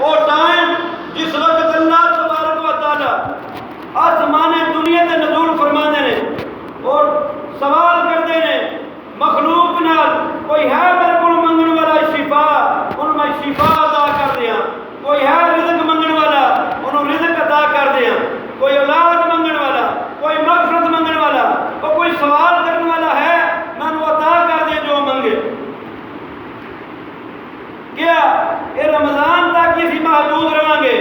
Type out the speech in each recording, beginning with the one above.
وہ ٹائم جس وقت اللہ تبارک و تعالی آسمان دنیا تے نزول فرماندے نے اور سوال کرتے ہیں مخلوق نال کوئی ہے میرے کو منگن والا شفا ان میں شفا عطا کر دیا، کوئی ہے رزق منگن والا انہوں رزق عطا کر دیا، کوئی اولاد منگن والا، کوئی مغفرت منگن والا، اور کوئی سوال کرنے والا ہے میں وہ عطا کر دیا جو منگے۔ کیا یہ رمضان تک اسی محدود رہیں گے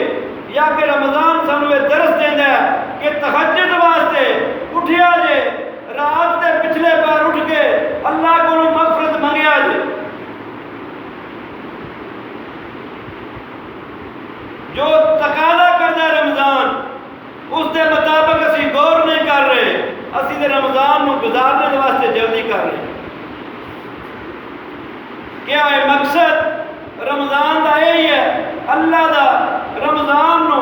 یا کہ رمضان سانو یہ درس دینا ہے کہ تہجد واسطے اٹھیا جے رات کے پچھلے پیر اٹھ کے اللہ کو مغفرت منگیا جے؟ جو تقاضا کرتا ہے رمضان اس کے مطابق اسی غور نہیں کر رہے، اسی دے رمضان کو گزارنے کے واسطے جلدی کر رہے ہیں۔ کیا ہے مقصد رمضان دا یہی ہے اللہ دا رمضان نو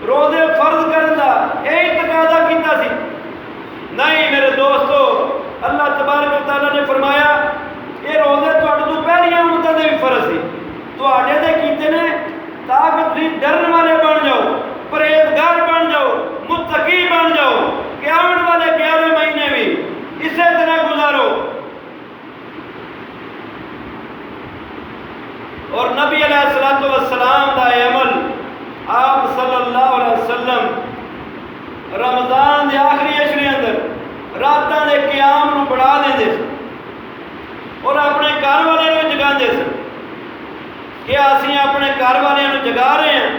روزے فرض کرن دا یہی تقاضا کیتا سی؟ نہیں میرے دوستو، اللہ تبارک و تعالیٰ نے فرمایا یہ روزے تو پہلیاں امتوں دے بھی فرض سی تے دے کیتے نے تاکہ تسی ڈرن والے بن جاؤ، پرہیزگار بن جاؤ، متقی بن جاؤ کہ آنے والے 11 مہینے بھی اسی طرح گزارو۔ اور نبی علیہ السلام دا عمل آپ صلی اللہ علیہ وسلم رمضان دے آخری عشرے اندر راتاں دے قیام نو بڑھا دے اور اپنے گھر والے نو جگا دے کہ اسی اپنے گھر والے نو جگا رہے ہیں،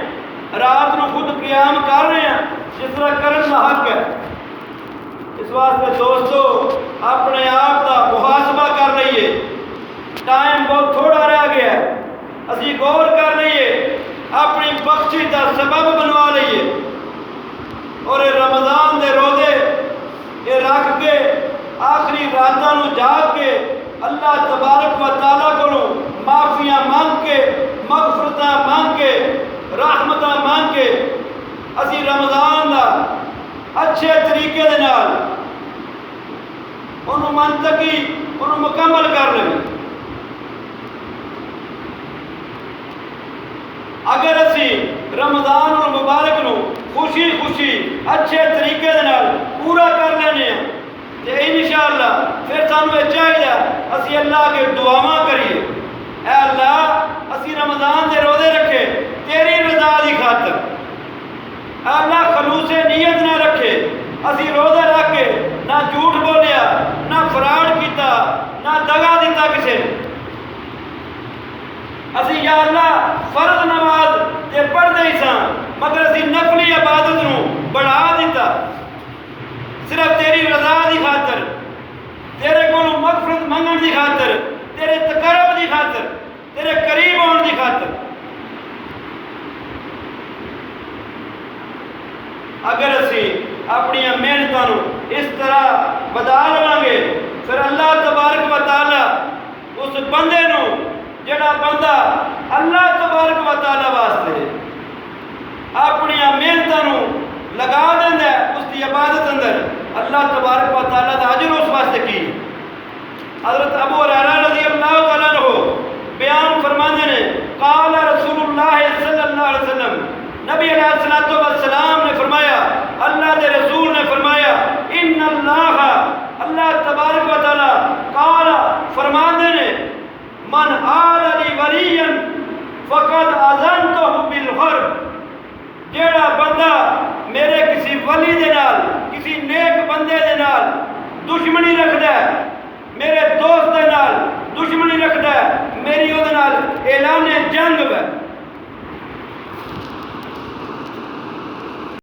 رات نو خود قیام کر رہے ہیں جس طرح کرن دا حق ہے۔ اس واسطے دوستو اپنے آپ دا محاسبہ کر لئیے، ٹائم بہت تھوڑا رہ گیا ہے، اسی غور کر لئیے، اپنی بخشش کا سبب بنوا لئیے اور رمضان دے روزے یہ رکھ کے آخری راتاں نو جاگ کے اللہ تبارک و تعالیٰ کو معافیاں مانگ کے، مغفرتاں مانگ کے، رحمتاں مانگ کے اسی رمضان دا اچھے طریقے دے نال انہوں منطقی انہوں مکمل کر لیں۔ اگر اسی رمضان المبارک نو خوشی خوشی اچھے طریقے دے نال پورا کر لینے ہیں تو انشاءاللہ پھر سانو یہ چاہیے اسی اللہ کے دعاواں کریے، اے اللہ اسی رمضان دے روزے رکھے تیری رضا دی خاطر، اے اللہ خلوص نیت نہ رکھے، اسی روزہ رکھ کے نہ جھوٹ بولیا، نہ فراڈ کیتا، نہ دغا دیتا کسے، اسی یا اللہ فرض نماز تے پڑھ دے ساں مگر اسی نفلی عبادت نو بڑھا دیتا صرف تیری رضا دی خاطر، تیرے کو مغفرت منگن دی خاطر، تیرے تقرب دی خاطر، تیرے قریب ہون دی خاطر۔ اگر اسی اپنی محنتوں اس طرح بدا لواں گے پھر اللہ تبارک و تعالیٰ اس بندے نو جڑا بندہ اللہ تبارک و تعالیٰ واسطے اپنی محنتوں لگا دینا ہے اس کی عبادت اندر، اللہ تبارک و تعالیٰ دا اجر اس واسطے کی۔ حضرت ابو ہریرہ رضی اللہ تعالیٰ عنہ بیان فرماندے نے قال رسول اللہ صلی اللہ علیہ وسلم، نبی علیہ السلام نے فرمایا، اللہ دے رسول نے فرمایا، ان اللہ تبارک و تعالیٰ قال فرماندے نے من آل لی ولیا فقد اذنتہ بالحرب، جیڑا بندہ میرے کسی ولی دے نال کسی نیک بندے دے نال دشمنی رکھدا ہے